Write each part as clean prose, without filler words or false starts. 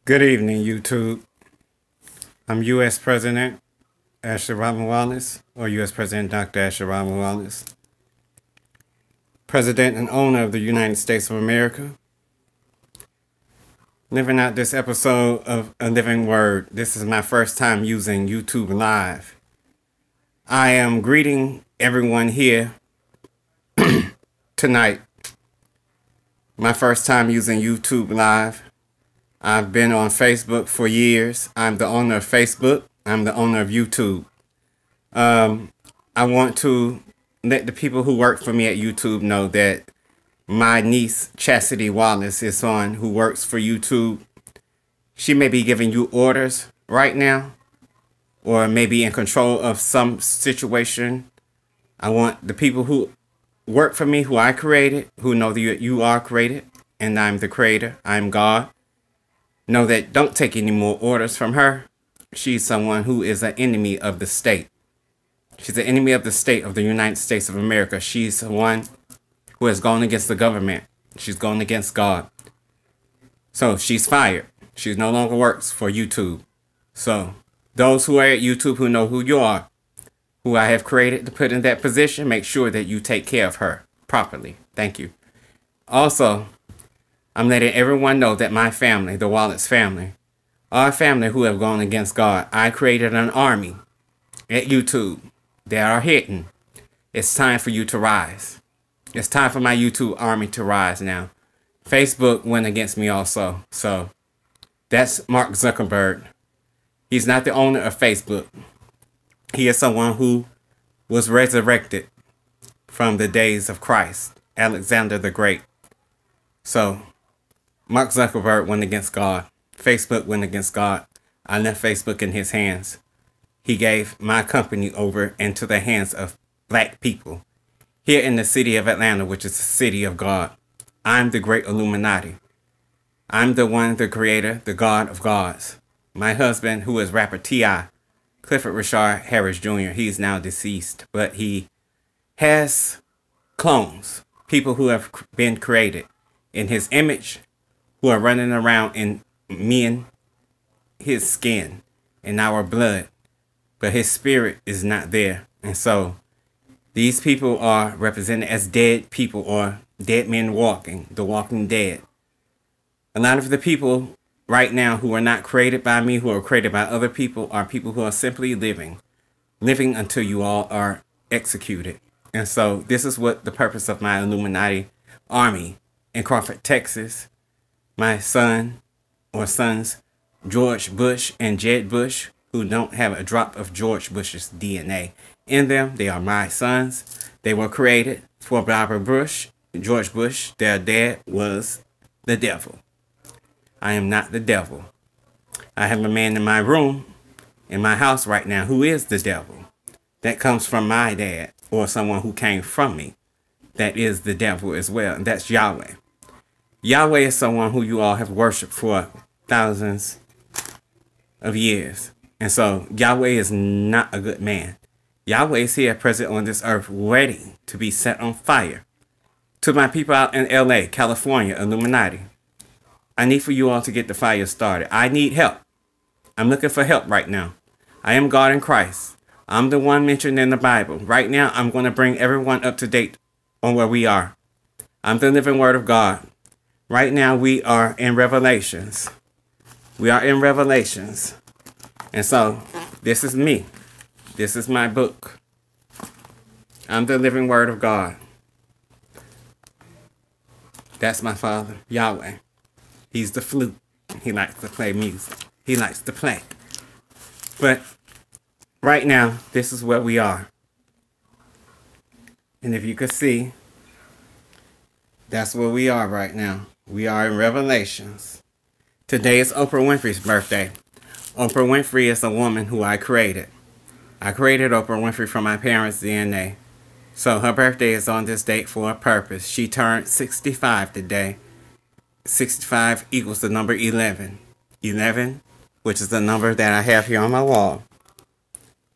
Good evening, YouTube. I'm U.S. President Ashley Robin Wallace, or U.S. President Dr. Ashley Robin Wallace, President and owner of the United States of America, living out this episode of A Living Word. This is my first time using YouTube Live. I am greeting everyone here tonight. My first time using YouTube Live. I've been on Facebook for years. I'm the owner of Facebook. I'm the owner of YouTube. I want to let the people who work for me at YouTube know that my niece, Chastity Wallace, is on, who works for YouTube. She may be giving you orders right now, or maybe in control of some situation. I want the people who work for me, who I created, who know that you are created, and I'm the creator. I'm God. Know that don't take any more orders from her. She's someone who is an enemy of the state. She's an enemy of the state of the United States of America. She's the one who has gone against the government. She's gone against God. So she's fired. She no longer works for YouTube. So those who are at YouTube who know who you are, who I have created to put in that position, make sure that you take care of her properly. Thank you. Also, I'm letting everyone know that my family, the Wallace family, are a family who have gone against God. I created an army at YouTube that are hidden. It's time for you to rise. It's time for my YouTube army to rise now. Facebook went against me also. So that's Mark Zuckerberg. He's not the owner of Facebook. He is someone who was resurrected from the days of Christ, Alexander the Great. So Mark Zuckerberg went against God. Facebook went against God. I left Facebook in his hands. He gave my company over into the hands of black people here in the city of Atlanta, which is the city of God. I'm the great Illuminati. I'm the one, the creator, the God of gods. My husband, who is rapper T.I., Clifford Richard Harris Jr., he's now deceased, but he has clones, people who have been created in his image, who are running around in me and his skin and our blood, but his spirit is not there. And so these people are represented as dead people, or dead men walking, the walking dead. A lot of the people right now who are not created by me, who are created by other people, are people who are simply living until you all are executed. And so this is what the purpose of my Illuminati army in Crawford, Texas. My son or sons, George Bush and Jed Bush, who don't have a drop of George Bush's DNA in them. They are my sons. They were created for Barbara Bush, George Bush. Their dad was the devil. I am not the devil. I have a man in my room, in my house right now, who is the devil. That comes from my dad, or someone who came from me. That is the devil as well, and that's Yahweh. Yahweh is someone who you all have worshipped for thousands of years. And so Yahweh is not a good man. Yahweh is here present on this earth, ready to be set on fire. To my people out in LA, California, Illuminati, I need for you all to get the fire started. I need help. I'm looking for help right now. I am God in Christ. I'm the one mentioned in the Bible. Right now, I'm going to bring everyone up to date on where we are. I'm the living word of God. Right now, we are in Revelations. We are in Revelations. And so, this is me. This is my book. I'm the living word of God. That's my father, Yahweh. He's the flute. He likes to play music. He likes to play. But right now, this is where we are. And if you could see, that's where we are right now. We are in Revelations. Today is Oprah Winfrey's birthday. Oprah Winfrey is a woman who I created. I created Oprah Winfrey from my parents' DNA. So her birthday is on this date for a purpose. She turned 65 today. 65 equals the number 11. 11, which is the number that I have here on my wall.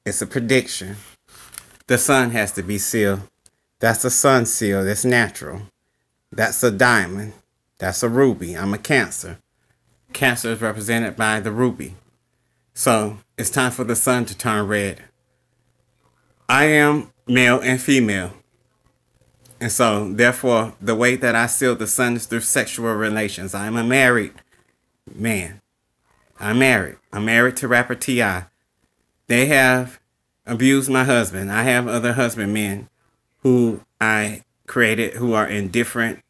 It's a prediction. The sun has to be sealed. That's a sun seal. That's natural. That's a diamond. That's a ruby. I'm a Cancer. Cancer is represented by the ruby. So it's time for the sun to turn red. I am male and female. And so, therefore, the way that I seal the sun is through sexual relations. I am a married man. I'm married. I'm married to rapper T.I. They have abused my husband. I have other husbandmen who I created who are in different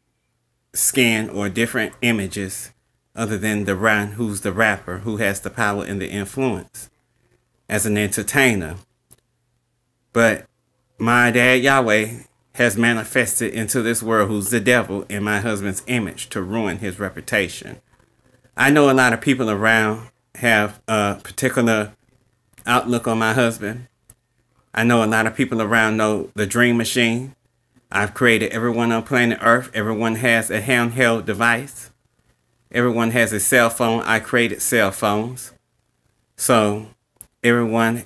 skin or different images other than the one who's the rapper, who has the power and the influence as an entertainer. But my dad Yahweh has manifested into this world, who's the devil, in my husband's image to ruin his reputation. I know a lot of people around have a particular outlook on my husband. I know a lot of people around know the dream machine. I've created everyone on planet Earth. Everyone has a handheld device. Everyone has a cell phone. I created cell phones. So everyone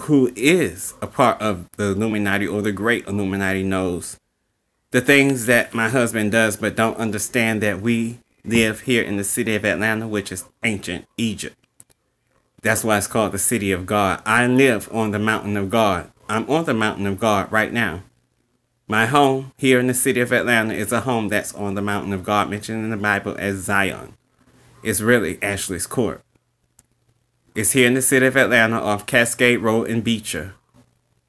who is a part of the Illuminati or the great Illuminati knows the things that my husband does, but don't understand that we live here in the city of Atlanta, which is ancient Egypt. That's why it's called the city of God. I live on the mountain of God. I'm on the mountain of God right now. My home here in the city of Atlanta is a home that's on the mountain of God, mentioned in the Bible as Zion. It's really Ashley's Court. It's here in the city of Atlanta off Cascade Road in Beecher.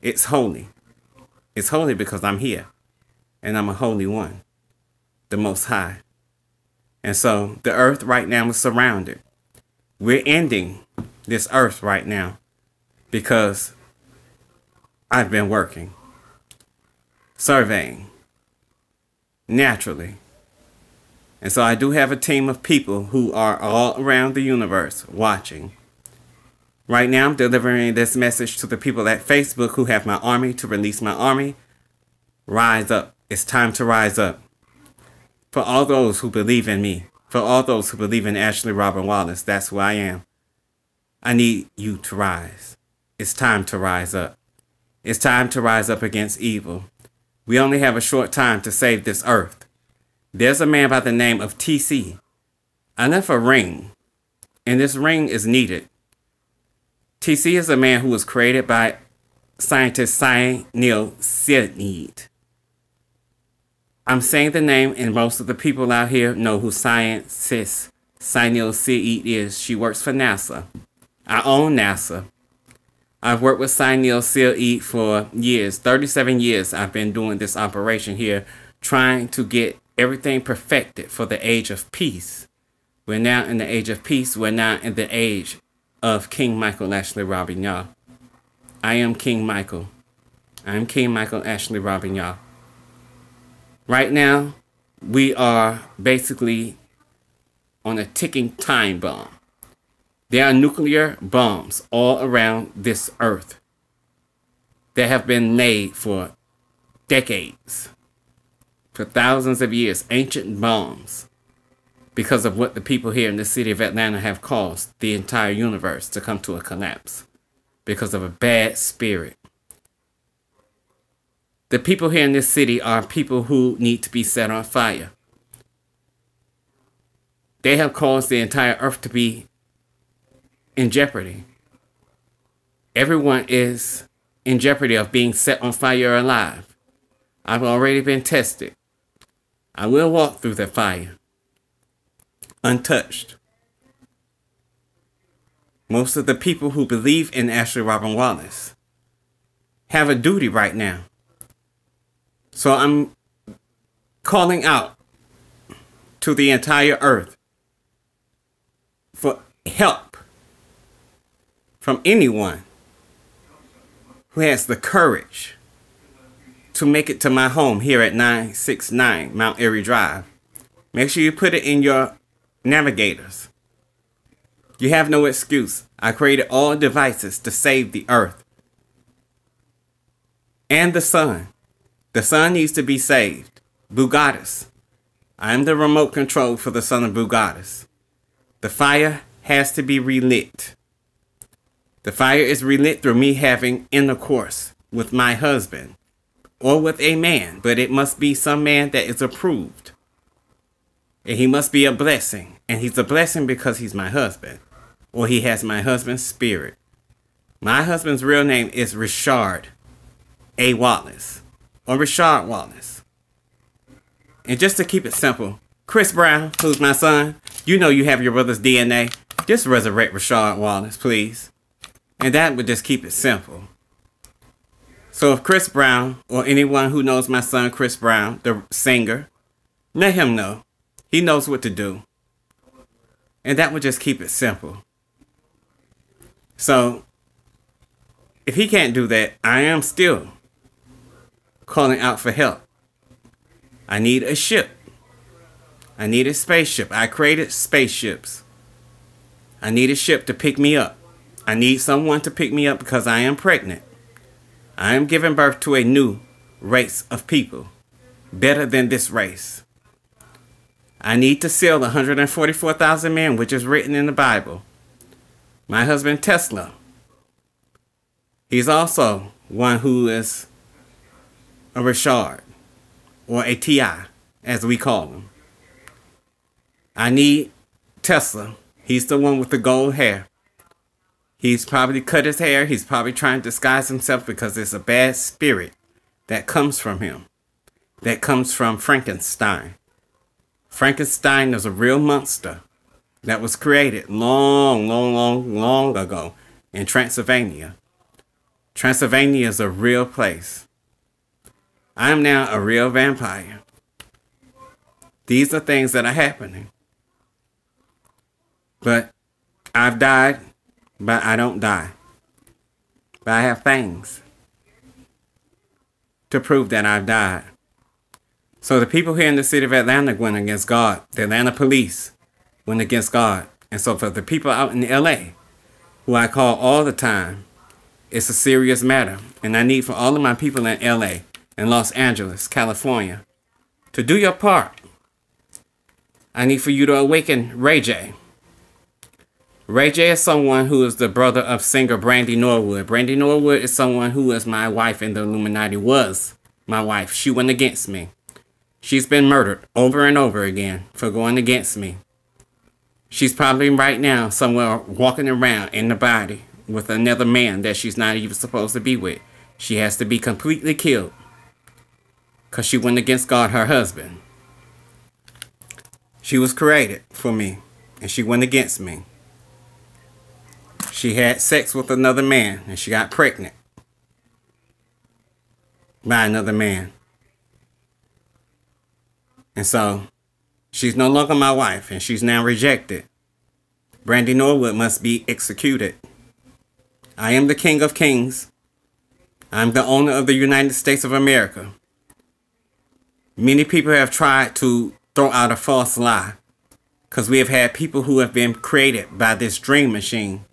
It's holy. It's holy because I'm here. And I'm a holy one. The Most High. And so the earth right now is surrounded. We're ending this earth right now because I've been working, surveying, naturally. And so I do have a team of people who are all around the universe watching. Right now, I'm delivering this message to the people at Facebook who have my army to release my army. Rise up. It's time to rise up. For all those who believe in me, for all those who believe in Ashley Robin Wallace, that's who I am. I need you to rise. It's time to rise up. It's time to rise up against evil. We only have a short time to save this earth. There's a man by the name of TC. I left a ring, and this ring is needed. TC is a man who was created by scientist Cyanil Cyanide. I'm saying the name, and most of the people out here know who scientist Cyanil Cyanide is. She works for NASA. I own NASA. I've worked with Cyanil Cyanide for years. 37 years I've been doing this operation here, trying to get everything perfected for the age of peace. We're now in the age of peace. We're now in the age of King Michael Ashley Robin. I am King Michael. I am King Michael Ashley Robin. Right now, we are basically on a ticking time bomb. There are nuclear bombs all around this earth that have been made for decades, for thousands of years, ancient bombs, because of what the people here in the city of Atlanta have caused the entire universe to come to a collapse because of a bad spirit. The people here in this city are people who need to be set on fire. They have caused the entire earth to be in jeopardy. Everyone is in jeopardy of being set on fire alive. I've already been tested. I will walk through the fire untouched. Most of the people who believe in Ashley Robin Wallace have a duty right now. So I'm calling out to the entire earth for help from anyone who has the courage to make it to my home here at 969 Mount Airy Drive. Make sure you put it in your navigators. You have no excuse. I created all devices to save the earth and the sun. The sun needs to be saved. Bugattis. I am the remote control for the son of Bugattis. The fire has to be relit. The fire is relit through me having intercourse with my husband or with a man, but it must be some man that is approved. And he must be a blessing. And he's a blessing because he's my husband. Or he has my husband's spirit. My husband's real name is Richard A. Wallace. Or Richard Wallace. And just to keep it simple, Chris Brown, who's my son, you know you have your brother's DNA. Just resurrect Richard Wallace, please. And that would just keep it simple. So if Chris Brown, or anyone who knows my son Chris Brown, the singer, let him know. He knows what to do. And that would just keep it simple. So, if he can't do that, I am still calling out for help. I need a ship. I need a spaceship. I created spaceships. I need a ship to pick me up. I need someone to pick me up because I am pregnant. I am giving birth to a new race of people, better than this race. I need to seal 144,000 men, which is written in the Bible. My husband Tesla, he's also one who is a Richard, or a T.I., as we call him. I need Tesla. He's the one with the gold hair. He's probably cut his hair. He's probably trying to disguise himself because there's a bad spirit that comes from him. That comes from Frankenstein. Frankenstein is a real monster that was created long ago in Transylvania. Transylvania is a real place. I am now a real vampire. These are things that are happening. But I've died, but I don't die. But I have things to prove that I've died. So the people here in the city of Atlanta went against God. The Atlanta police went against God. And so for the people out in LA, who I call all the time, it's a serious matter. And I need for all of my people in LA and Los Angeles, California, to do your part. I need for you to awaken Ray J. Ray J is someone who is the brother of singer Brandy Norwood. Brandy Norwood is someone who is my wife in the Illuminati, was my wife. She went against me. She's been murdered over and over again for going against me. She's probably right now somewhere walking around in the body with another man that she's not even supposed to be with. She has to be completely killed because she went against God, her husband. She was created for me and she went against me. She had sex with another man and she got pregnant by another man. And so she's no longer my wife and she's now rejected. Brandy Norwood must be executed. I am the King of Kings. I'm the owner of the United States of America. Many people have tried to throw out a false lie because we have had people who have been created by this dream machine.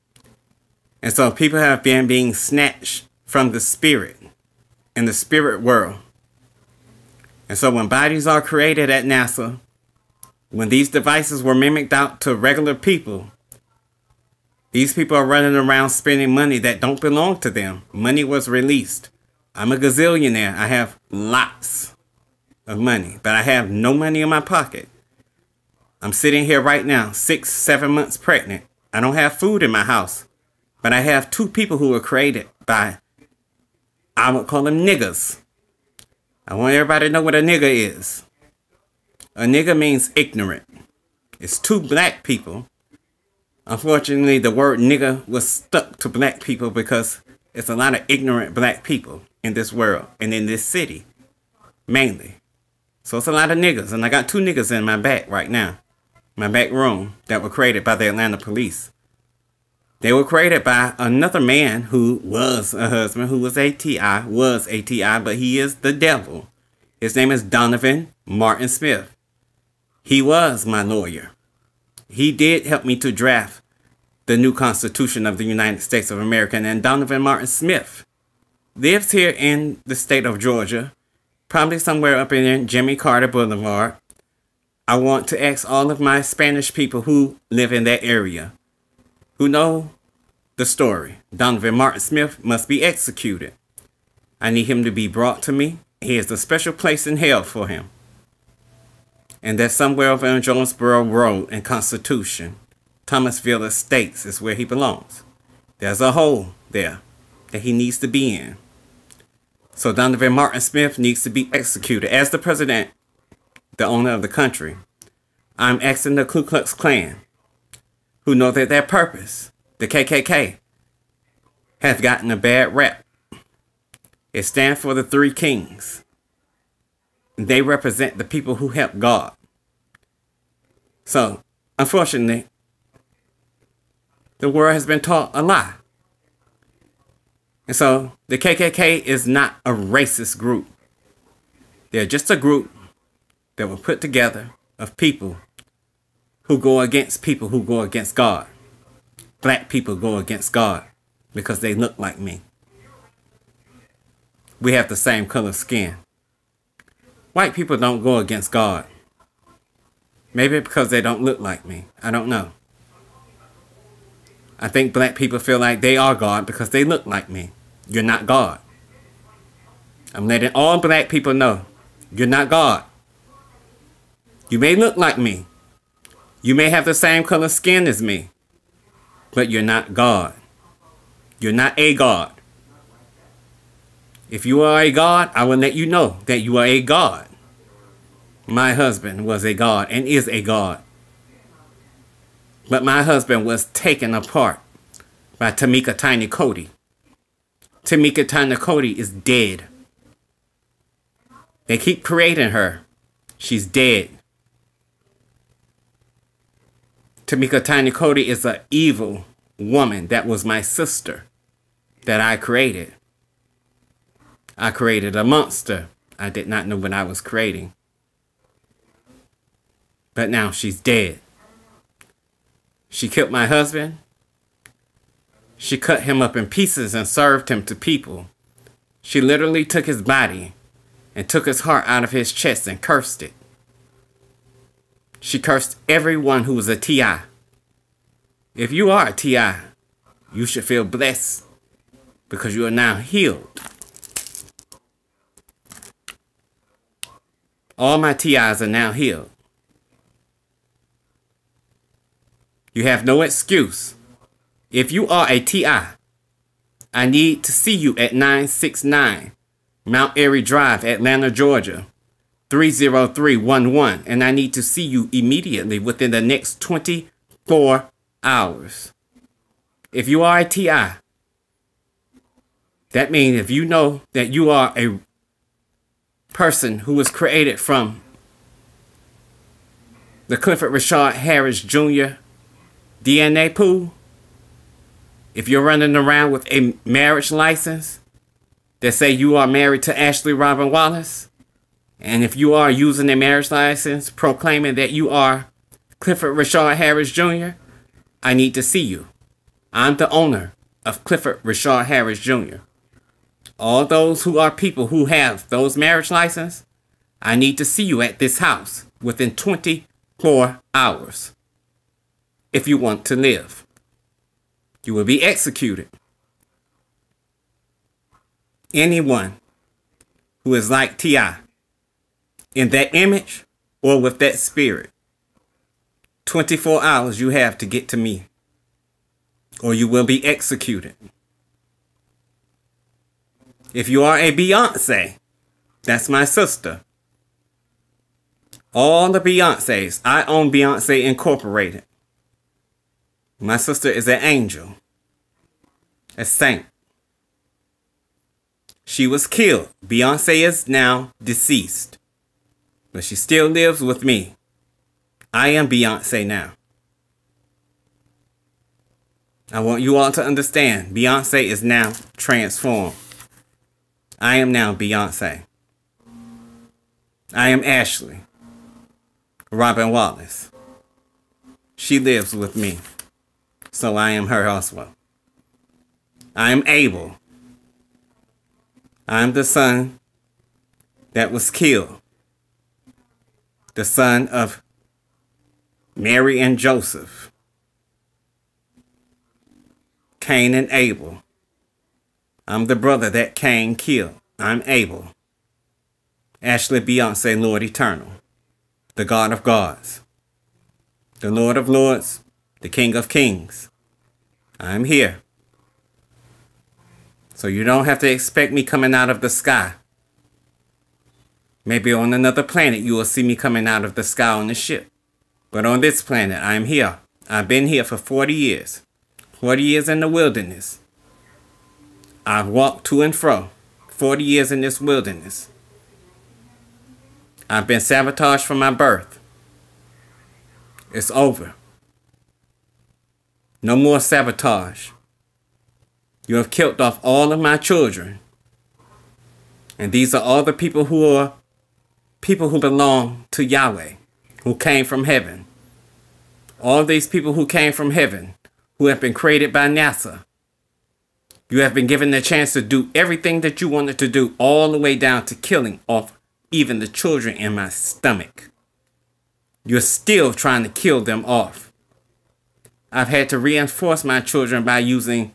And so people have been being snatched from the spirit in the spirit world. And so when bodies are created at NASA, when these devices were mimicked out to regular people, these people are running around spending money that don't belong to them. Money was released. I'm a gazillionaire. I have lots of money, but I have no money in my pocket. I'm sitting here right now, 6-7 months pregnant. I don't have food in my house, but I have 2 people who were created by, I would call them niggers. I want everybody to know what a nigger is. A nigger means ignorant. It's 2 black people. Unfortunately, the word nigger was stuck to black people because it's a lot of ignorant black people in this world and in this city, mainly. So it's a lot of niggers. And I got 2 niggers in my back right now. My back room that were created by the Atlanta police. They were created by another man who was a husband, who was a T.I., but he is the devil. His name is Donovan Martin Smith. He was my lawyer. He did help me to draft the new Constitution of the United States of America. And Donovan Martin Smith lives here in the state of Georgia, probably somewhere up in Jimmy Carter Boulevard. I want to ask all of my Spanish people who live in that area, who know the story. Donovan Martin Smith must be executed. I need him to be brought to me. He has a special place in hell for him. And that somewhere over on Jonesboro Road and Constitution, Thomasville Estates is where he belongs. There's a hole there that he needs to be in. So Donovan Martin Smith needs to be executed. As the president, the owner of the country, I'm asking the Ku Klux Klan, who know that their purpose, the KKK, has gotten a bad rep. It stands for the Three Kings. They represent the people who help God. So, unfortunately, the world has been taught a lie. And so, the KKK is not a racist group. They're just a group that were put together of people who go against people who go against God. Black people go against God because they look like me. We have the same color skin. White people don't go against God. Maybe because they don't look like me. I don't know. I think black people feel like they are God because they look like me. You're not God. I'm letting all black people know you're not God. You may look like me. You may have the same color skin as me. But you're not God. You're not a God. If you are a God, I will let you know that you are a God. My husband was a God and is a God. But my husband was taken apart by Tamika Tiny Cody. Tamika Tiny Cody is dead. They keep creating her. She's dead. Tamika Tiny Cody is an evil woman that was my sister that I created. I created a monster I did not know what I was creating. But now she's dead. She killed my husband. She cut him up in pieces and served him to people. She literally took his body and took his heart out of his chest and cursed it. She cursed everyone who was a TI. If you are a TI, you should feel blessed because you are now healed. All my TIs are now healed. You have no excuse. If you are a TI, I need to see you at 969 Mount Airy Drive, Atlanta, Georgia, 30311. And I need to see you immediately within the next 24 hours. If you are a TI, that means if you know that you are a person who was created from the Clifford Rashard Harris Jr. DNA pool, if you're running around with a marriage license that say you are married to Ashley Robin Wallace, and if you are using a marriage license proclaiming that you are Clifford Rashard Harris Jr., I need to see you. I'm the owner of Clifford Rashard Harris Jr. All those who are people who have those marriage licenses, I need to see you at this house within 24 hours. If you want to live, you will be executed. Anyone who is like T.I. in that image or with that spirit, 24 hours you have to get to me, or you will be executed. If you are a Beyonce, that's my sister. All the Beyoncés, I own Beyonce Incorporated. My sister is an angel, a saint. She was killed. Beyonce is now deceased, but she still lives with me. I am Beyonce now. I want you all to understand, Beyonce is now transformed. I am now Beyonce. I am Ashley Robin Wallace. She lives with me, so I am her also. I am Abel. I am the son that was killed, the son of Mary and Joseph, Cain and Abel. I'm the brother that Cain killed. I'm Abel. Ashley Beyonce, Lord Eternal. the God of gods, the Lord of lords, the King of kings. I'm here. So you don't have to expect me coming out of the sky. Maybe on another planet you will see me coming out of the sky on the ship. But on this planet, I'm here. I've been here for 40 years. 40 years in the wilderness. I've walked to and fro. 40 years in this wilderness. I've been sabotaged from my birth. It's over. No more sabotage. You have killed off all of my children. And these are all the people who belong to Yahweh, who came from heaven. All these people who came from heaven, who have been created by NASA. You have been given the chance to do everything that you wanted to do, all the way down to killing off even the children in my stomach. You're still trying to kill them off. I've had to reinforce my children by using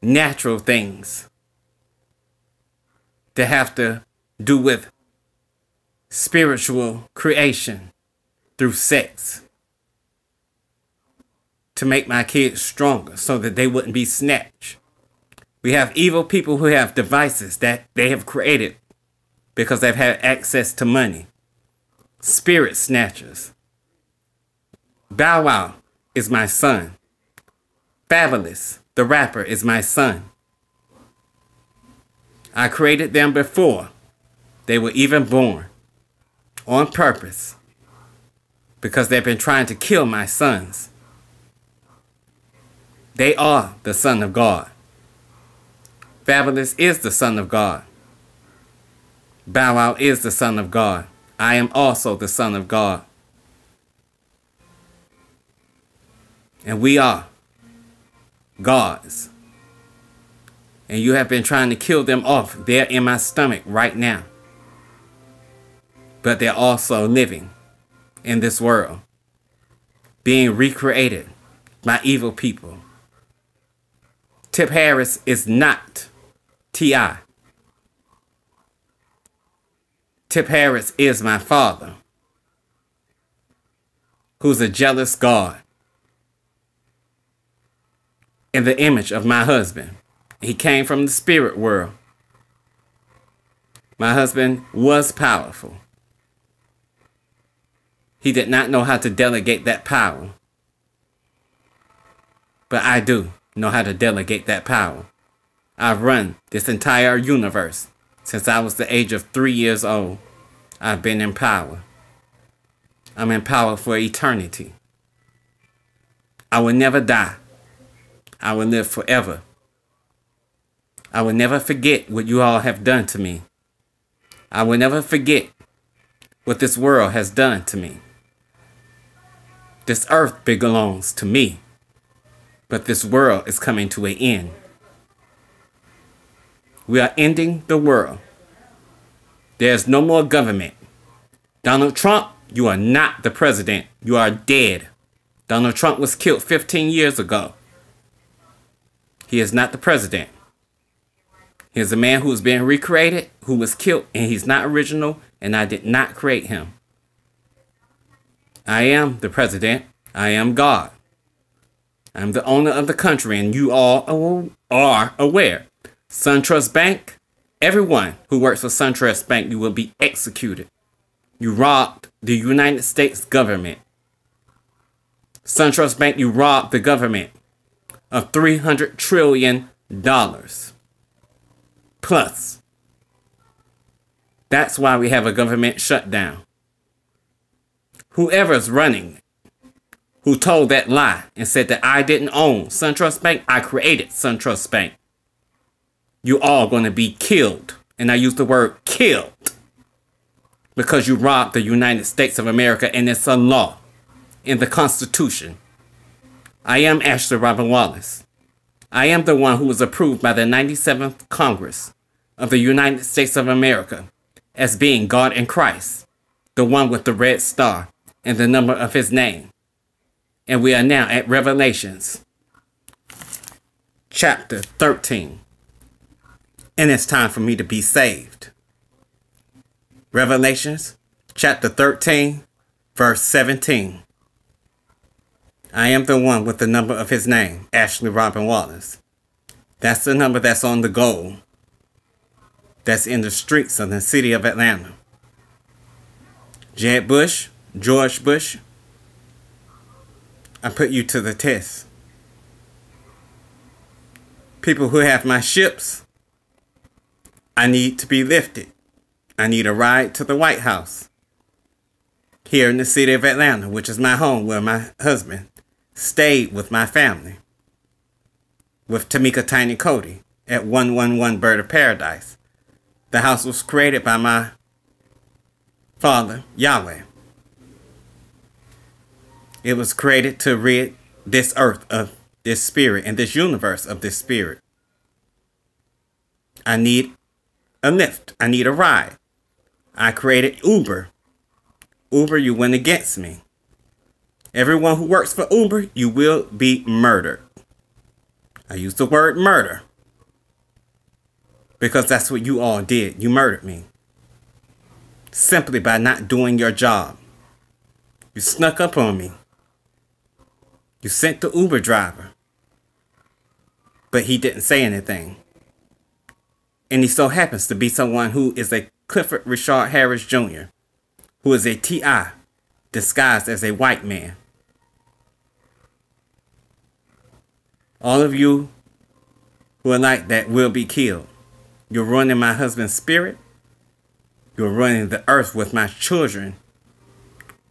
natural things that have to do with spiritual creation through sex to make my kids stronger so that they wouldn't be snatched. We have evil people who have devices that they have created because they've had access to money. Spirit snatchers. Bow Wow is my son. Fabulous, the rapper, is my son. I created them before they were even born, on purpose, because they've been trying to kill my sons. They are the Son of God. Fabulous is the Son of God. Bow Wow is the Son of God. I am also the Son of God. And we are gods. And you have been trying to kill them off. They're in my stomach right now. But they're also living in this world, being recreated by evil people. Tip Harris is not T.I. Tip Harris is my father, who's a jealous God in the image of my husband. He came from the spirit world. My husband was powerful. He did not know how to delegate that power. But I do know how to delegate that power. I've run this entire universe since I was the age of 3 years old. I've been in power. I'm in power for eternity. I will never die. I will live forever. I will never forget what you all have done to me. I will never forget what this world has done to me. This earth belongs to me, but this world is coming to an end. We are ending the world. There's no more government. Donald Trump, you are not the president. You are dead. Donald Trump was killed 15 years ago. He is not the president. He is a man who is being recreated, who was killed, and he's not original, and I did not create him. I am the president. I am God. I'm the owner of the country, and you all are aware. SunTrust Bank, everyone who works for SunTrust Bank, you will be executed. You robbed the United States government. SunTrust Bank, you robbed the government of $300 trillion. Plus, that's why we have a government shutdown. Whoever's running, who told that lie and said that I didn't own SunTrust Bank, I created SunTrust Bank. You all going to be killed. And I use the word killed because you robbed the United States of America, and it's a law in the Constitution. I am Ashley Robin Wallace. I am the one who was approved by the 97th Congress of the United States of America as being God in Christ, the one with the red star and the number of his name. And we are now at Revelations chapter 13. And it's time for me to be saved. Revelations chapter 13, verse 17. I am the one with the number of his name, Ashley Robin Wallace. That's the number that's on the gold that's in the streets of the city of Atlanta. Jeb Bush, George Bush, I put you to the test. People who have my ships, I need to be lifted. I need a ride to the White House here in the city of Atlanta, which is my home, where my husband stayed with my family, with Tamika Tiny Cody at 111 Bird of Paradise. The house was created by my father, Yahweh. It was created to rid this earth of this spirit and this universe of this spirit. I need a lift. I need a ride. I created Uber. Uber, you went against me. Everyone who works for Uber, you will be murdered. I use the word murder because that's what you all did. You murdered me simply by not doing your job. You snuck up on me. You sent the Uber driver, but he didn't say anything. And he so happens to be someone who is a Clifford Richard Harris Jr., who is a T.I. disguised as a white man. All of you who are like that will be killed. You're ruining my husband's spirit. You're ruining the earth with my children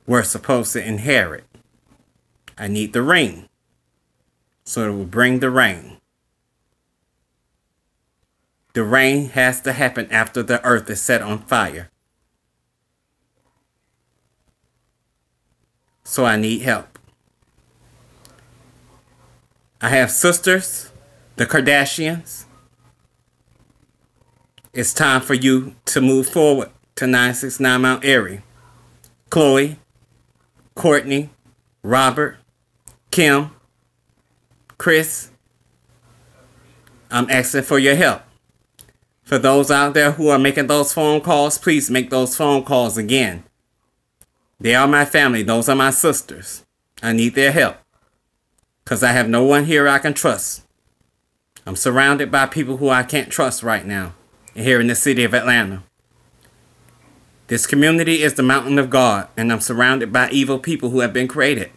we're supposed to inherit. I need the rain, so it will bring the rain. The rain has to happen after the earth is set on fire. So I need help. I have sisters, the Kardashians. It's time for you to move forward to 969 Mount Airy. Chloe, Courtney, Robert, Kim, Chris, I'm asking for your help. For those out there who are making those phone calls, please make those phone calls again. They are my family. Those are my sisters. I need their help because I have no one here I can trust. I'm surrounded by people who I can't trust right now here in the city of Atlanta. This community is the mountain of God, and I'm surrounded by evil people who have been created,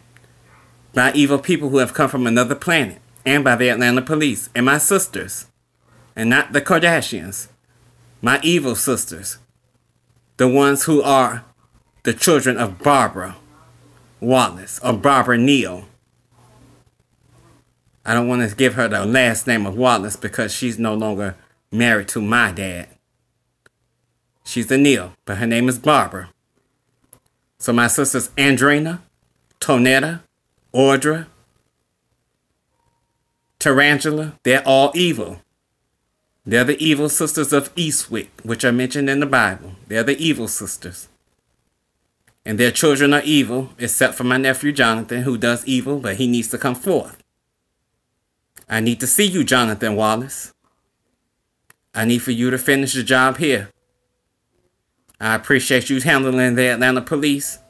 by evil people who have come from another planet, and by the Atlanta police and my sisters, and not the Kardashians, my evil sisters, the ones who are the children of Barbara Wallace or Barbara Neal. I don't want to give her the last name of Wallace because she's no longer married to my dad. She's a Neal, but her name is Barbara. So my sisters Andrina, Tonetta, Audra, Tarantula, they're all evil. They're the evil sisters of Eastwick, which are mentioned in the Bible. They're the evil sisters. And their children are evil, except for my nephew Jonathan, who does evil, but he needs to come forth. I need to see you, Jonathan Wallace. I need for you to finish the job here. I appreciate you handling the Atlanta police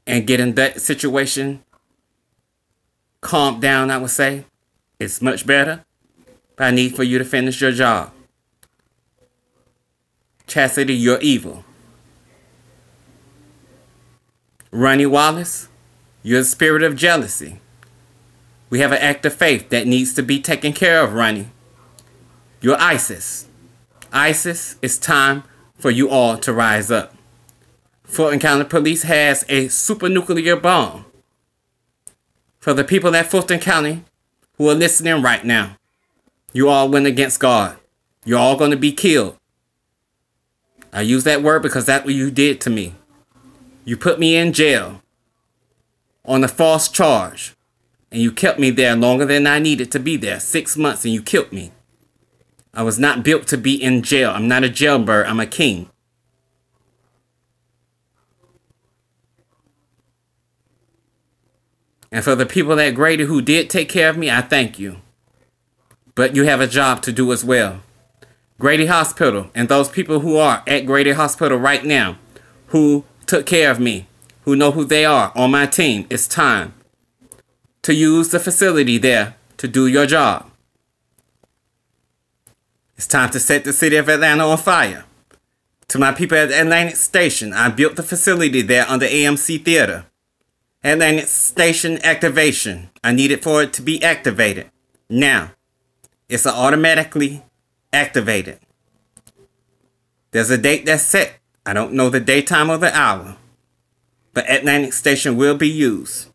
and getting that situation calmed down, I would say. It's much better, but I need for you to finish your job. Chastity, you're evil. Ronnie Wallace, you're the spirit of jealousy. We have an act of faith that needs to be taken care of, Ronnie. You're ISIS. ISIS, it's time for you all to rise up. Fulton County Police has a supernuclear bomb. For the people at Fulton County who are listening right now, you all went against God. You're all going to be killed. I use that word because that's what you did to me. You put me in jail on a false charge, and you kept me there longer than I needed to be there, 6 months, and you killed me. I was not built to be in jail. I'm not a jailbird. I'm a king. And for the people at Grady who did take care of me, I thank you. But you have a job to do as well. Grady Hospital and those people who are at Grady Hospital right now who took care of me, who know who they are on my team, it's time to use the facility there to do your job. It's time to set the city of Atlanta on fire. To my people at Atlantic Station, I built the facility there on the AMC Theater. Atlantic Station activation. I needed for it to be activated. Now, it's automatically activated. There's a date that's set. I don't know the daytime or the hour, but Atlantic Station will be used.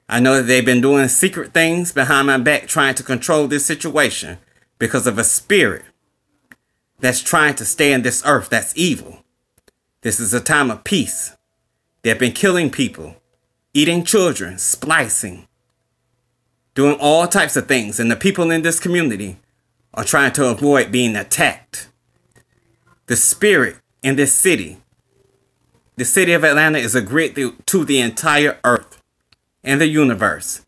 I know that they've been doing secret things behind my back trying to control this situation because of a spirit that's trying to stay in this earth that's evil. This is a time of peace. They've been killing people, eating children, splicing, doing all types of things, and the people in this community are trying to avoid being attacked. The spirit in this city, the city of Atlanta, is a grid to the entire earth and the universe.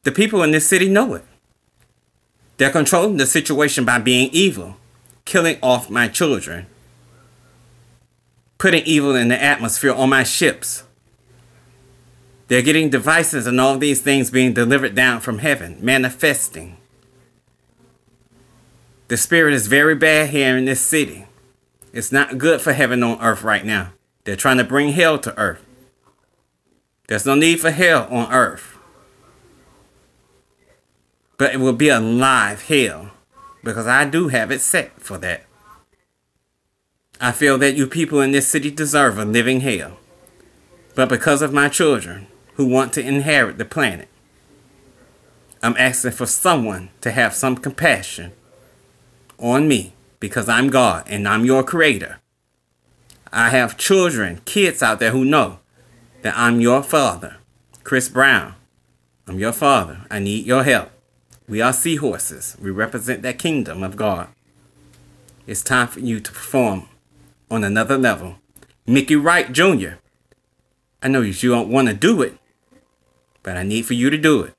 The people in this city know it. They're controlling the situation by being evil, killing off my children, putting evil in the atmosphere on my ships. They're getting devices and all these things being delivered down from heaven, manifesting. The spirit is very bad here in this city. It's not good for heaven on earth right now. They're trying to bring hell to earth. There's no need for hell on earth. But it will be a live hell, because I do have it set for that. I feel that you people in this city deserve a living hell. But because of my children who want to inherit the planet, I'm asking for someone to have some compassion on me, because I'm God and I'm your creator. I have children, kids out there who know that I'm your father. Chris Brown, I'm your father. I need your help. We are seahorses. We represent that kingdom of God. It's time for you to perform on another level. Mickey Wright Jr., I know you don't want to do it, but I need for you to do it.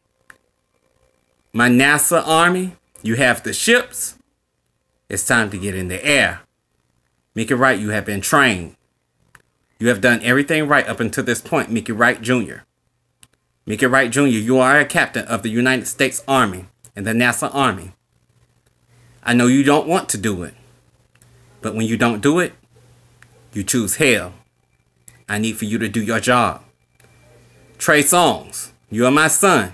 My NASA Army, you have the ships. It's time to get in the air. Mickey Wright, you have been trained. You have done everything right up until this point, Mickey Wright Jr. Mickey Wright Jr., you are a captain of the United States Army and the NASA Army. I know you don't want to do it, but when you don't do it, you choose hell. I need for you to do your job. Trey Songz, you are my son.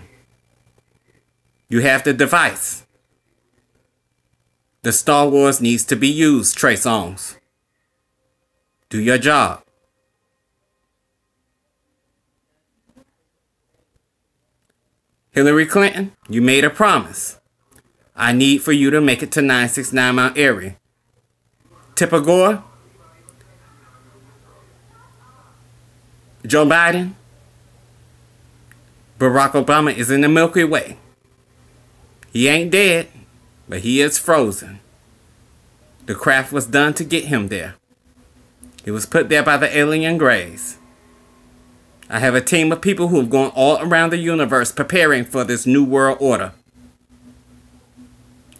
You have the device. The Star Wars needs to be used, Trey Songz. Do your job. Hillary Clinton, you made a promise. I need for you to make it to 969 Mount Airy. Tipper Gore, Joe Biden, Barack Obama is in the Milky Way. He ain't dead, but he is frozen. The craft was done to get him there. He was put there by the alien grays. I have a team of people who have gone all around the universe preparing for this new world order.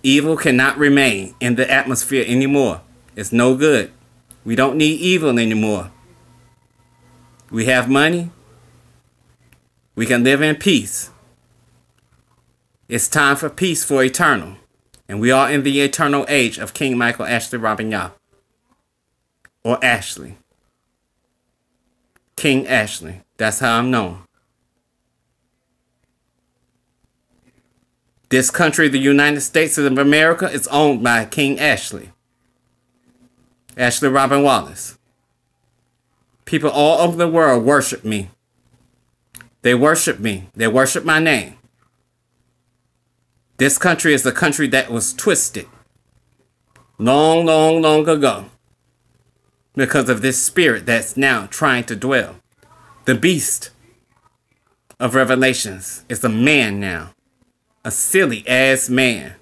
Evil cannot remain in the atmosphere anymore. It's no good. We don't need evil anymore. We have money. We can live in peace. It's time for peace for eternal. And we are in the eternal age of King Michael Ashley Robinson. Or Ashley. King Ashley. That's how I'm known. This country, the United States of America, is owned by King Ashley. Ashley Robin Wallace. People all over the world worship me. They worship me. They worship my name. This country is a country that was twisted long, long, long ago because of this spirit that's now trying to dwell. The beast of Revelations is a man now. A silly ass man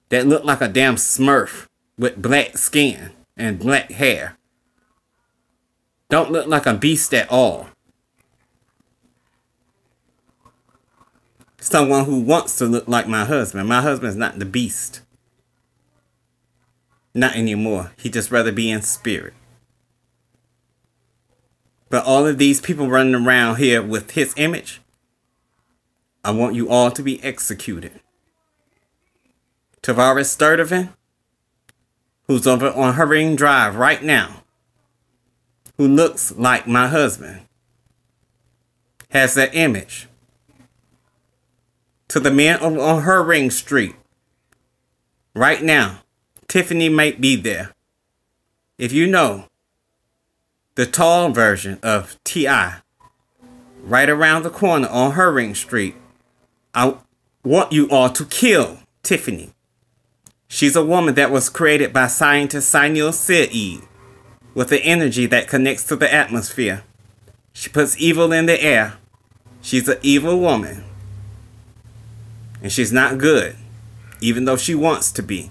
that looked like a damn smurf with black skin and black hair. Don't look like a beast at all. Someone who wants to look like my husband. My husband's not the beast. Not anymore. He'd just rather be in spirit. But all of these people running around here with his image, I want you all to be executed. Tavares Sturdivant, who's over on Hurrying Drive right now, who looks like my husband, has that image. To the men over on Hurrying Street, right now, Tiffany might be there. If you know the tall version of T.I. right around the corner on Hurrying Street, I want you all to kill Tiffany. She's a woman that was created by scientist Sinil Said with the energy that connects to the atmosphere. She puts evil in the air. She's an evil woman. And she's not good, even though she wants to be.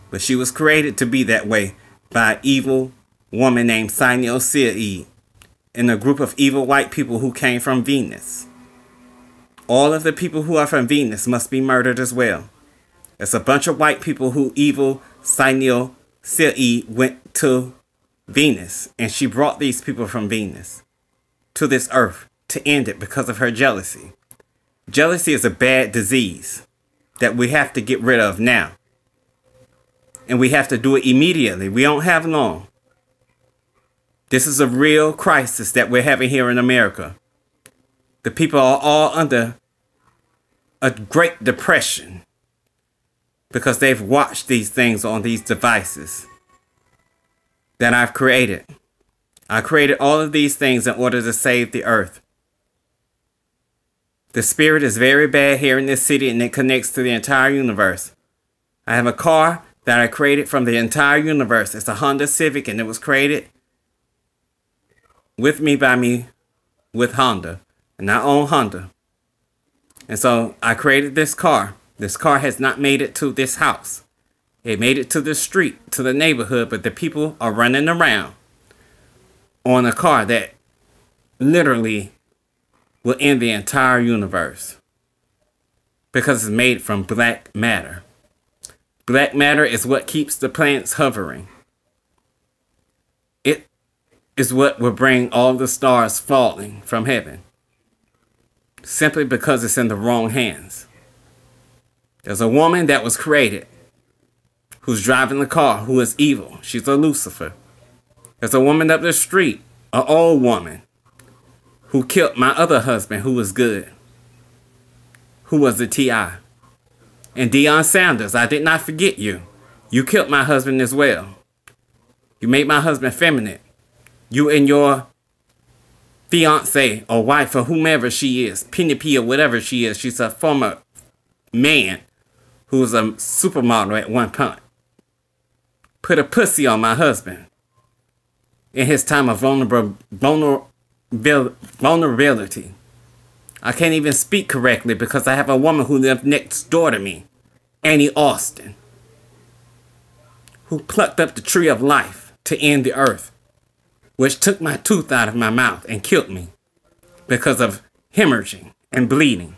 But she was created to be that way by an evil woman named Sinil Said and a group of evil white people who came from Venus. All of the people who are from Venus must be murdered as well. It's a bunch of white people who evil Sinil Said went to Venus, and she brought these people from Venus to this earth to end it because of her jealousy. Jealousy is a bad disease that we have to get rid of now. And we have to do it immediately. We don't have long. This is a real crisis that we're having here in America. The people are all under a great depression because they've watched these things on these devices that I've created. I created all of these things in order to save the earth. The spirit is very bad here in this city, and it connects to the entire universe. I have a car that I created from the entire universe. It's a Honda Civic, and it was created with me, by me, with Honda. And I own Honda. And so I created this car. This car has not made it to this house. It made it to the street, to the neighborhood, but the people are running around on a car that literally will end the entire universe because it's made from black matter. Black matter is what keeps the planets hovering. It is what will bring all the stars falling from heaven, simply because it's in the wrong hands. There's a woman that was created who's driving the car who is evil. She's a Lucifer. There's a woman up the street, an old woman, who killed my other husband who was good, who was a T.I. And Deion Sanders, I did not forget you. You killed my husband as well. You made my husband feminine. You and your fiance or wife or whomever she is, Penny P or whatever she is, she's a former man who was a supermodel at one point, put a pussy on my husband in his time of vulnerability. I can't even speak correctly because I have a woman who lived next door to me, Annie Austin, who plucked up the tree of life to end the earth, which took my tooth out of my mouth and killed me because of hemorrhaging and bleeding.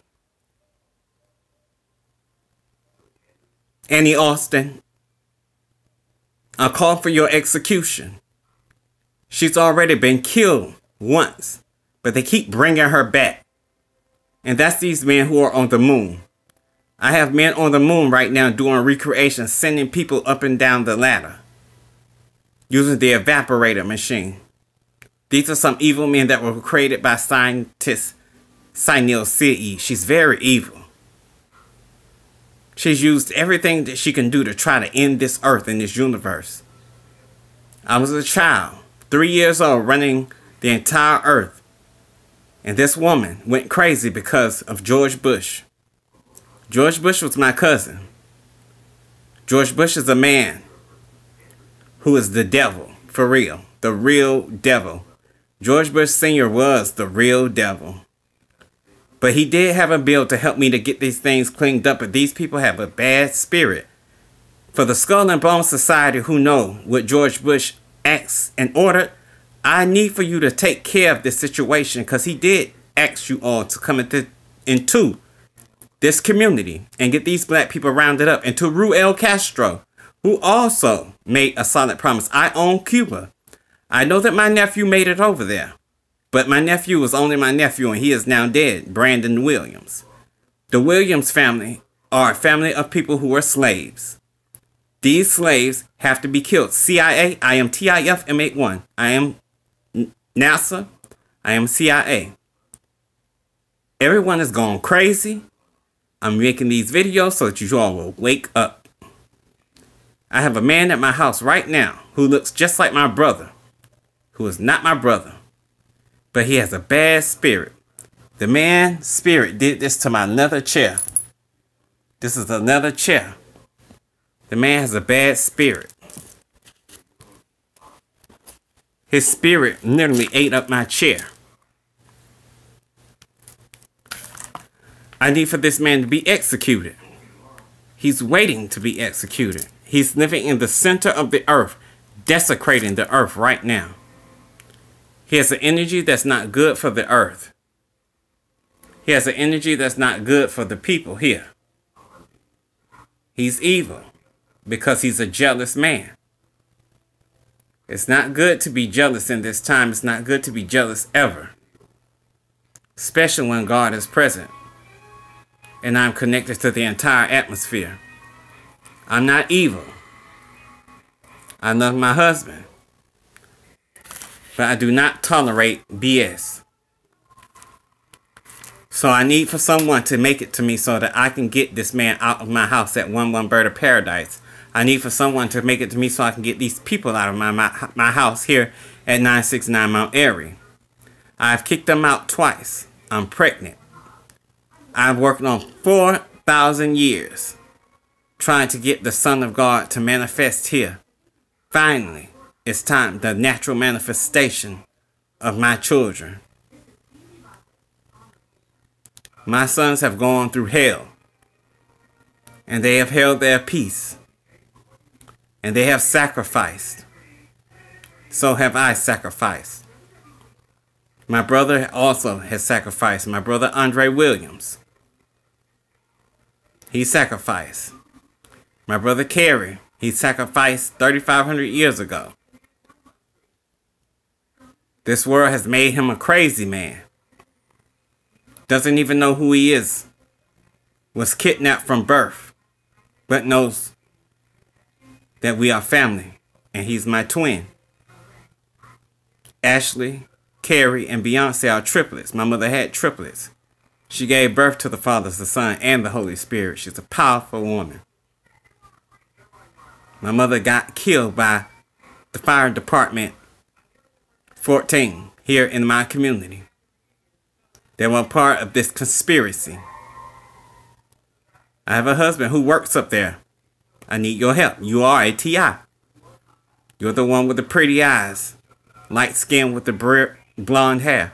Annie Austin, I call for your execution. She's already been killed once, but they keep bringing her back. And that's these men who are on the moon. I have men on the moon right now doing recreation, sending people up and down the ladder using the evaporator machine. These are some evil men that were created by scientist Sinil Said. She's very evil. She's used everything that she can do to try to end this earth and this universe. I was a child, 3 years old, running the entire earth. And this woman went crazy because of George Bush. George Bush was my cousin. George Bush is a man who is the devil, for real. The real devil. George Bush Sr. was the real devil. But he did have a bill to help me to get these things cleaned up. But these people have a bad spirit. For the Skull and Bone Society who know what George Bush acts and ordered, I need for you to take care of this situation, because he did ask you all to come into this community and get these black people rounded up. And to Ruel Castro, who also made a solid promise. I own Cuba. I know that my nephew made it over there. But my nephew was only my nephew, and he is now dead, Brandon Williams. The Williams family are a family of people who were slaves. These slaves have to be killed. CIA, I am TIF M81. I am NASA. I am CIA. Everyone is going crazy. I'm making these videos so that you all will wake up. I have a man at my house right now who looks just like my brother, who is not my brother, but he has a bad spirit. The man's spirit did this to my leather chair. This is another chair. The man has a bad spirit. His spirit literally ate up my chair. I need for this man to be executed. He's waiting to be executed. He's living in the center of the earth, desecrating the earth right now. He has an energy that's not good for the earth. He has an energy that's not good for the people here. He's evil because he's a jealous man. It's not good to be jealous in this time. It's not good to be jealous ever, especially when God is present and I'm connected to the entire atmosphere. I'm not evil. I love my husband, but I do not tolerate BS. So I need for someone to make it to me so that I can get this man out of my house at 11 Bird of Paradise. I need for someone to make it to me so I can get these people out of my house here at 969 Mount Airy. I've kicked them out twice. I'm pregnant. I've worked on 4,000 years trying to get the Son of God to manifest here. Finally, it's time, the natural manifestation of my children. My sons have gone through hell, and they have held their peace, and they have sacrificed. So have I sacrificed. My brother also has sacrificed. My brother Andre Williams, he sacrificed. My brother Kerry, he sacrificed 3,500 years ago. This world has made him a crazy man. Doesn't even know who he is. Was kidnapped from birth, but knows that we are family, and he's my twin. Ashley, Carrie, and Beyonce are triplets. My mother had triplets. She gave birth to the Father, the Son, and the Holy Spirit. She's a powerful woman. My mother got killed by the fire department 14 here in my community. They were part of this conspiracy. I have a husband who works up there. I need your help. You are a TI. You're the one with the pretty eyes, light skin with the blonde hair.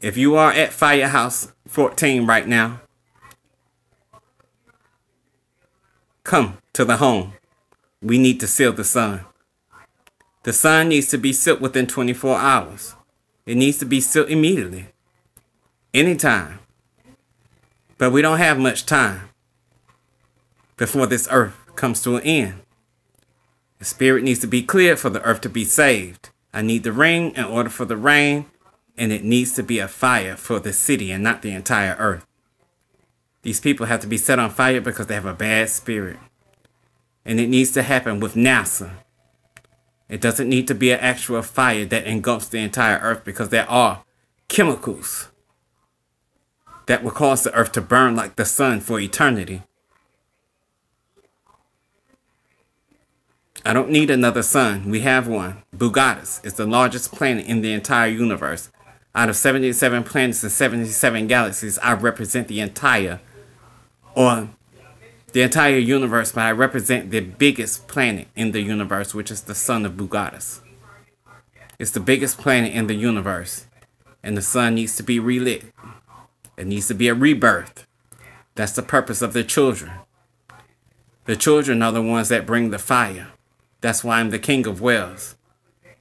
If you are at Firehouse 14 right now, come to the home. We need to seal the sun. The sun needs to be sealed within 24 hours. It needs to be sealed immediately. Anytime. But we don't have much time before this earth comes to an end. The spirit needs to be cleared for the earth to be saved. I need the ring in order for the rain, and it needs to be a fire for the city and not the entire earth. These people have to be set on fire because they have a bad spirit. And it needs to happen with NASA. It doesn't need to be an actual fire that engulfs the entire earth, because there are chemicals that will cause the earth to burn like the sun for eternity. I don't need another sun. We have one. Bugattis is the largest planet in the entire universe. Out of 77 planets and 77 galaxies, I represent the entire universe, but I represent the biggest planet in the universe, which is the sun of Bugattis. It's the biggest planet in the universe, and the sun needs to be relit. It needs to be a rebirth. That's the purpose of the children. The children are the ones that bring the fire. That's why I'm the King of Wells.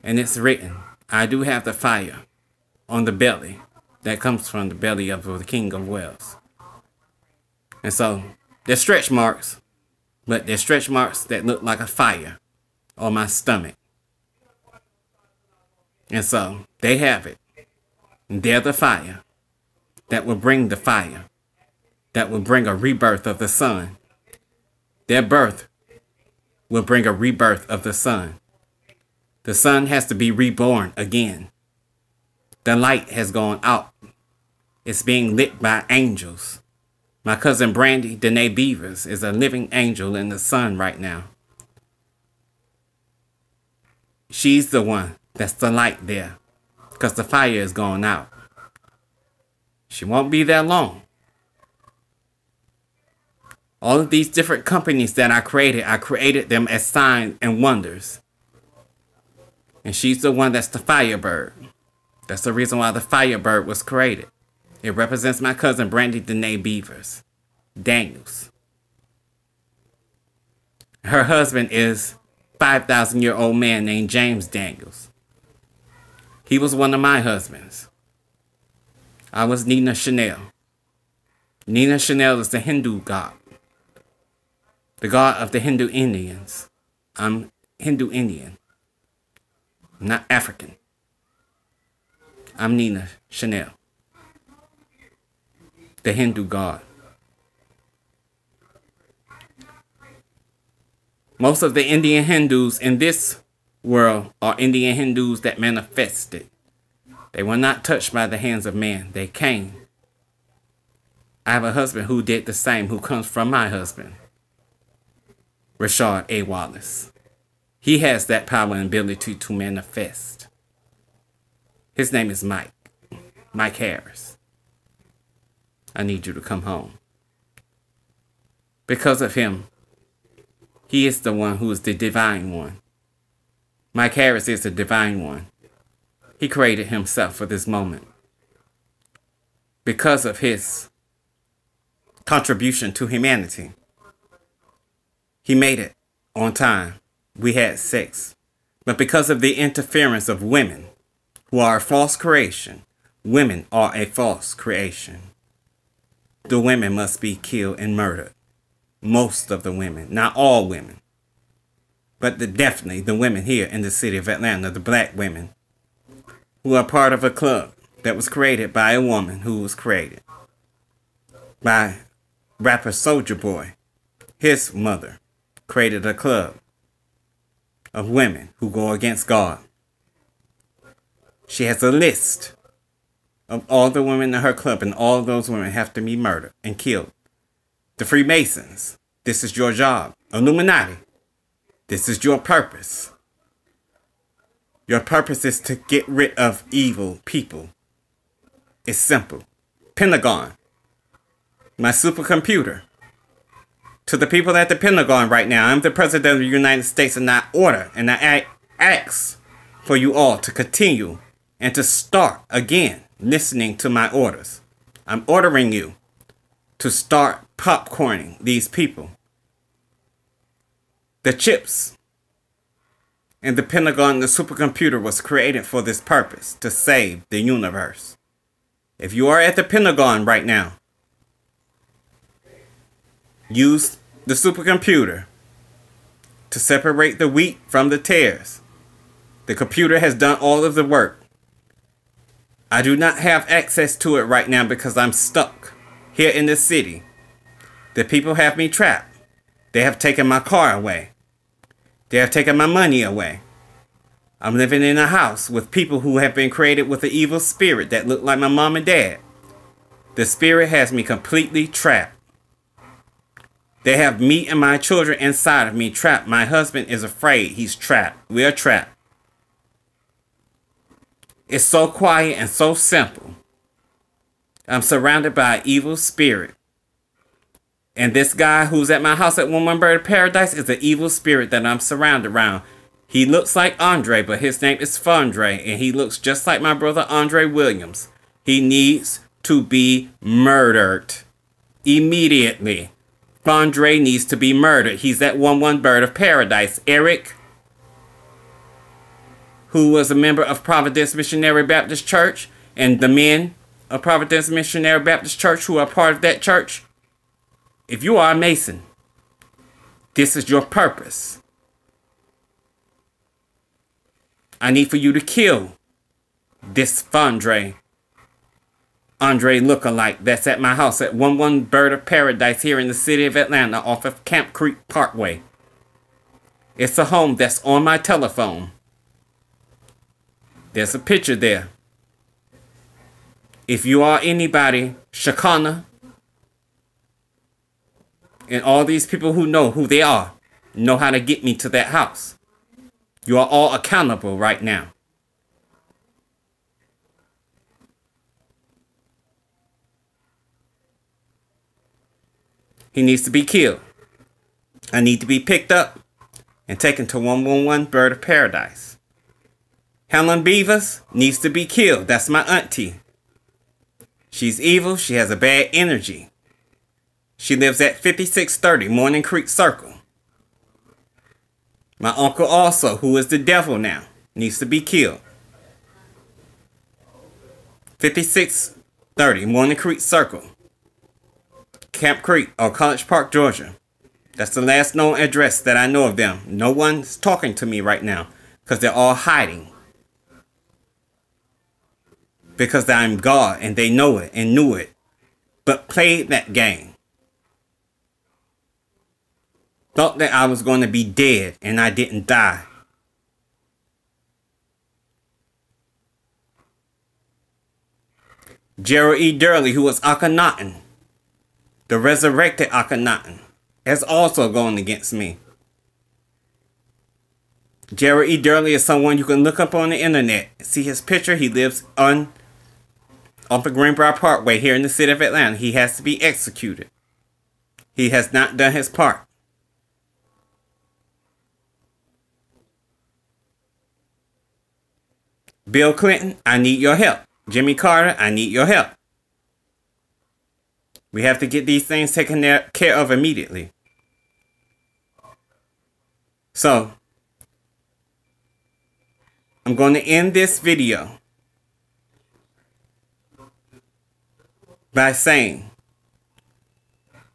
And it's written, I do have the fire on the belly that comes from the belly of the King of Wells. And so, they're stretch marks, but they're stretch marks that look like a fire on my stomach. And so, they have it. They're the fire that will bring the fire, that will bring a rebirth of the sun. Their birth will bring a rebirth of the sun. The sun has to be reborn again. The light has gone out. It's being lit by angels. My cousin Brandy Danae Beavers is a living angel in the sun right now. She's the one that's the light there, because the fire is gone out. She won't be there long. All of these different companies that I created them as signs and wonders. And she's the one that's the Firebird. That's the reason why the Firebird was created. It represents my cousin Brandy Danae Beavers Daniels. Her husband is a 5,000-year-old man named James Daniels. He was one of my husbands. I was Nina Chanel. Nina Chanel is the Hindu god. The god of the Hindu Indians. I'm Hindu Indian. I'm not African. I'm Nina Chanel, the Hindu god. Most of the Indian Hindus in this world are Indian Hindus that manifested. They were not touched by the hands of man. They came. I have a husband who did the same, who comes from my husband, Rashard A. Wallace. He has that power and ability to manifest. His name is Mike. Mike Harris. I need you to come home. Because of him, he is the one who is the divine one. Mike Harris is the divine one. He created himself for this moment. Because of his contribution to humanity, he made it on time. We had sex. But because of the interference of women, who are a false creation, women are a false creation. The women must be killed and murdered. Most of the women, not all women, but definitely the women here in the city of Atlanta, the black women, who are part of a club that was created by a woman who was created by rapper Soulja Boy. His mother created a club of women who go against God. She has a list of all the women in her club, and all of those women have to be murdered and killed. The Freemasons, this is your job. Illuminati, this is your purpose. Your purpose is to get rid of evil people. It's simple. Pentagon, my supercomputer. To the people at the Pentagon right now, I'm the President of the United States, and I order and I ask for you all to continue and to start again listening to my orders. I'm ordering you to start popcorning these people. The chips in the Pentagon, the supercomputer, was created for this purpose, to save the universe. If you are at the Pentagon right now, use the supercomputer to separate the wheat from the tares. The computer has done all of the work. I do not have access to it right now because I'm stuck here in the city. The people have me trapped. They have taken my car away. They have taken my money away. I'm living in a house with people who have been created with an evil spirit that look like my mom and dad. The spirit has me completely trapped. They have me and my children inside of me trapped. My husband is afraid. He's trapped. We are trapped. It's so quiet and so simple. I'm surrounded by an evil spirit. And this guy who's at my house at One Bird of Paradise is an evil spirit that I'm surrounded around. He looks like Andre, but his name is Fondre, and he looks just like my brother Andre Williams. He needs to be murdered immediately. Fondre needs to be murdered. He's at One Bird of Paradise. Eric, who was a member of Providence Missionary Baptist Church, and the men of Providence Missionary Baptist Church who are part of that church, if you are a Mason, this is your purpose. I need for you to kill this Fondre Andre lookalike that's at my house at 11 Bird of Paradise here in the city of Atlanta off of Camp Creek Parkway. It's a home that's on my telephone. There's a picture there. If you are anybody, Shakana, and all these people who know who they are, know how to get me to that house. You are all accountable right now. He needs to be killed. I need to be picked up and taken to 111 Bird of Paradise. Helen Beavers needs to be killed. That's my auntie. She's evil. She has a bad energy. She lives at 5630 Morning Creek Circle. My uncle also, who is the devil now, needs to be killed. 5630 Morning Creek Circle. Camp Creek or College Park, Georgia. That's the last known address that I know of them. No one's talking to me right now because they're all hiding. Because I'm God and they know it and knew it, but played that game. Thought that I was going to be dead and I didn't die. Gerald E. Durley, who was Akhenaten, the resurrected Akhenaten, has also gone against me. Gerald E. Durley is someone you can look up on the internet. See his picture. He lives off the Greenbrier Parkway here in the city of Atlanta. He has to be executed. He has not done his part. Bill Clinton, I need your help. Jimmy Carter, I need your help. We have to get these things taken care of immediately. So, I'm going to end this video by saying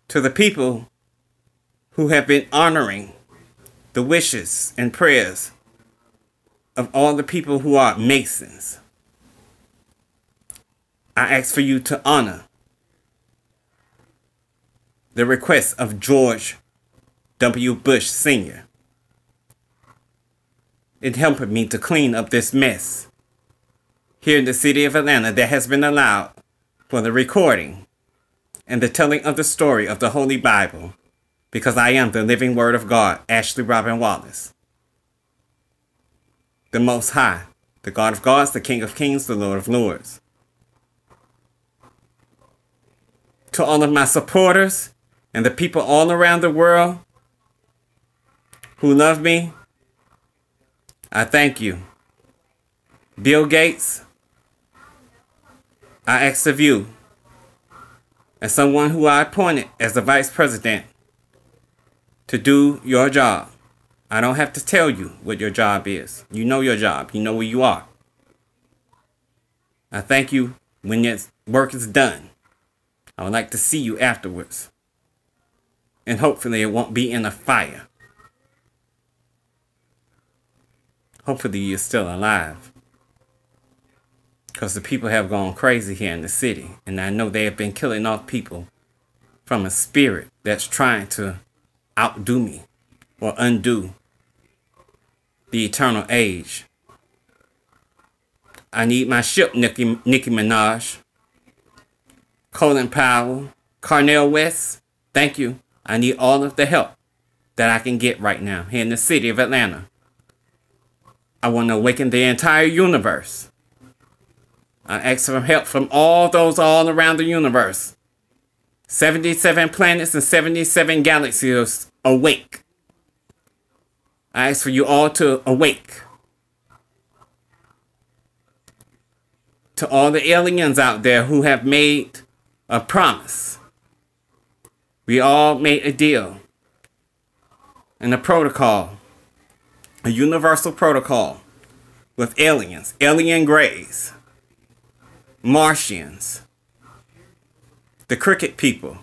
to the people who have been honoring the wishes and prayers of all the people who are Masons, I ask for you to honor the request of George W. Bush Sr. in helping me to clean up this mess here in the city of Atlanta that has been allowed for the recording and the telling of the story of the Holy Bible, because I am the living Word of God, Ashley Robin Wallace. The Most High, the God of gods, the King of kings, the Lord of lords. To all of my supporters and the people all around the world who love me, I thank you. Bill Gates, I ask of you, as someone who I appointed as the vice president, to do your job. I don't have to tell you what your job is. You know your job. You know where you are. I thank you when your work is done. I would like to see you afterwards. And hopefully it won't be in a fire. Hopefully you're still alive. Because the people have gone crazy here in the city. And I know they have been killing off people from a spirit that's trying to outdo me or undo the eternal age. I need my ship, Nicki Minaj, Colin Powell, Carnell West. Thank you. I need all of the help that I can get right now here in the city of Atlanta. I want to awaken the entire universe. I ask for help from all those all around the universe. 77 planets and 77 galaxies awake. I ask for you all to awake. To all the aliens out there who have made a promise. We all made a deal and a protocol, a universal protocol with aliens, alien greys, Martians, the cricket people,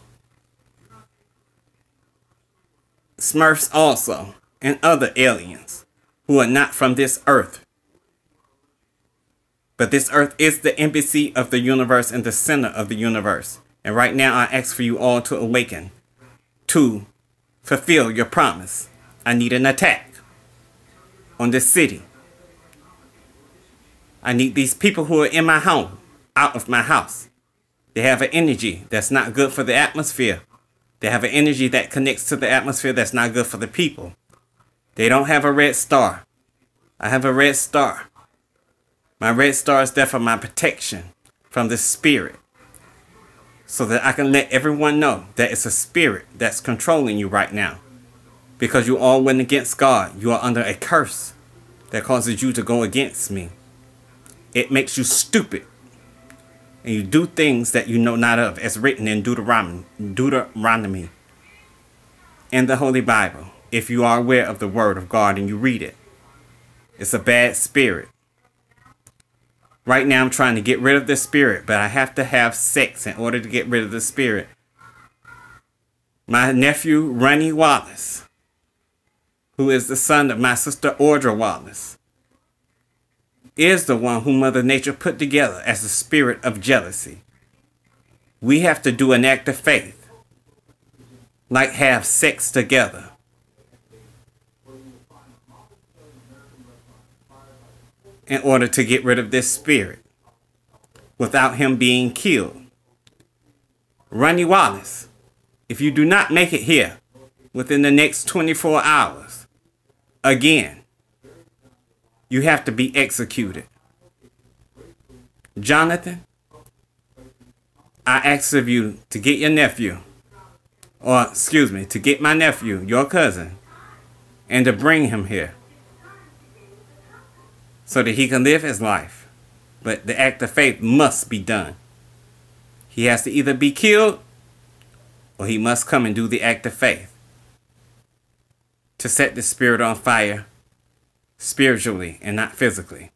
Smurfs also, and other aliens who are not from this earth. But this earth is the embassy of the universe and the center of the universe. And right now I ask for you all to awaken, to fulfill your promise. I need an attack on this city. I need these people who are in my home out of my house. They have an energy that's not good for the atmosphere. They have an energy that connects to the atmosphere that's not good for the people. They don't have a red star. I have a red star. My red star is there for my protection from the spirit, so that I can let everyone know that it's a spirit that's controlling you right now. Because you all went against God. You are under a curse that causes you to go against me. It makes you stupid. And you do things that you know not of, as written in Deuteronomy in the Holy Bible. If you are aware of the word of God and you read it, it's a bad spirit. Right now I'm trying to get rid of this spirit, but I have to have sex in order to get rid of the spirit. My nephew, Ronnie Wallace, who is the son of my sister, Audra Wallace, is the one who Mother Nature put together as the spirit of jealousy. We have to do an act of faith, like have sex together. In order to get rid of this spirit without him being killed. Ronnie Wallace, if you do not make it here within the next 24 hours, again, you have to be executed. Jonathan, I ask of you to get your nephew, or excuse me, to get my nephew, your cousin, and to bring him here so that he can live his life. But the act of faith must be done. He has to either be killed or he must come and do the act of faith to set the spirit on fire spiritually and not physically.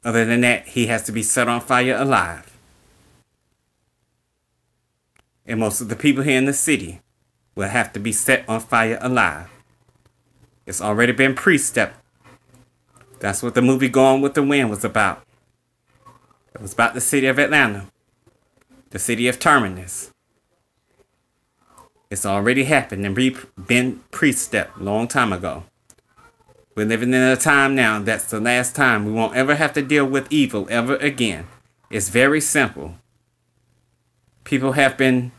Other than that, he has to be set on fire alive. And most of the people here in the city will have to be set on fire alive. It's already been pre-stepped. That's what the movie Gone with the Wind was about. It was about the city of Atlanta, the city of Terminus. It's already happened and been pre-stepped a long time ago. We're living in a time now that's the last time. We won't ever have to deal with evil ever again. It's very simple. People have been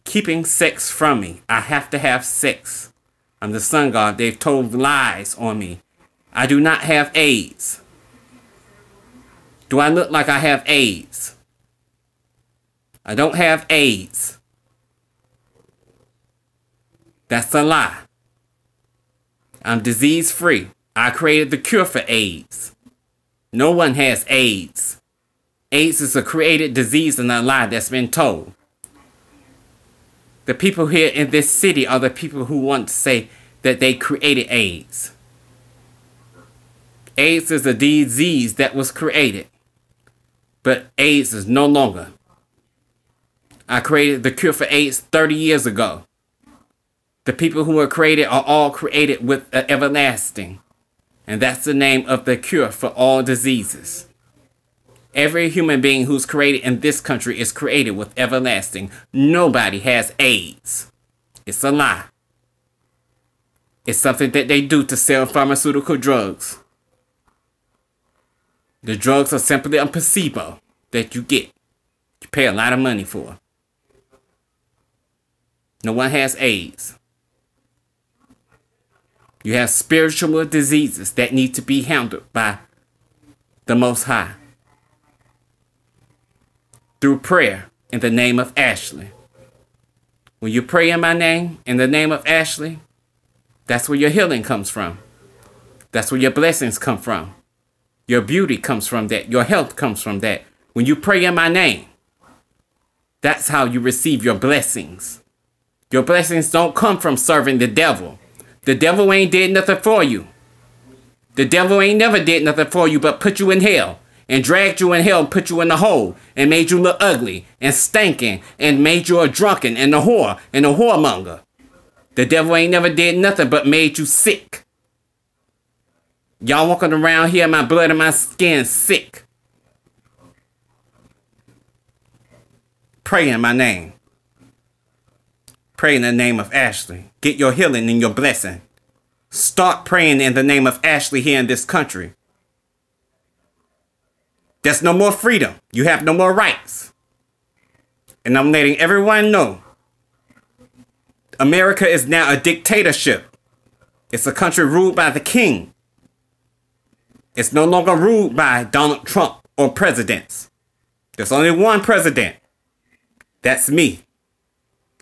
keeping sex from me. I have to have sex. I'm the sun god. They've told lies on me. I do not have AIDS. Do I look like I have AIDS? I don't have AIDS. That's a lie. I'm disease free. I created the cure for AIDS. No one has AIDS. AIDS is a created disease and a lie that's been told. The people here in this city are the people who want to say that they created AIDS. AIDS is a disease that was created, but AIDS is no longer. I created the cure for AIDS 30 years ago. The people who were created are all created with everlasting, and that's the name of the cure for all diseases. Every human being who's created in this country is created with everlasting. Nobody has AIDS. It's a lie. It's something that they do to sell pharmaceutical drugs. The drugs are simply a placebo that you get. You pay a lot of money for. No one has AIDS. You have spiritual diseases that need to be handled by the Most High through prayer in the name of Ashley. When you pray in my name, in the name of Ashley, that's where your healing comes from. That's where your blessings come from. Your beauty comes from that. Your health comes from that. When you pray in my name, that's how you receive your blessings. Your blessings don't come from serving the devil. The devil ain't did nothing for you. The devil ain't never did nothing for you but put you in hell and dragged you in hell and put you in the hole and made you look ugly and stinking and made you a drunken and a whore and a whoremonger. The devil ain't never did nothing but made you sick. Y'all walking around here, my blood and my skin sick. Pray in my name. Pray in the name of Ashley. Get your healing and your blessing. Start praying in the name of Ashley here in this country. There's no more freedom. You have no more rights. And I'm letting everyone know America is now a dictatorship. It's a country ruled by the king. It's no longer ruled by Donald Trump or presidents. There's only one president. That's me.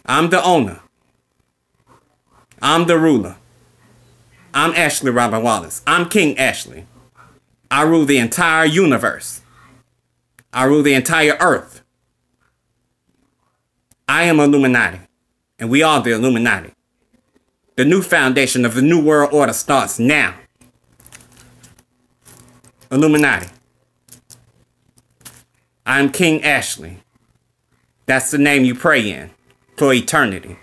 I'm the owner. I'm the ruler. I'm Ashley Robert Wallace. I'm King Ashley. I rule the entire universe. I rule the entire earth. I am Illuminati, and we are the Illuminati. The new foundation of the new world order starts now. Illuminati. I'm King Ashley. That's the name you pray in for eternity.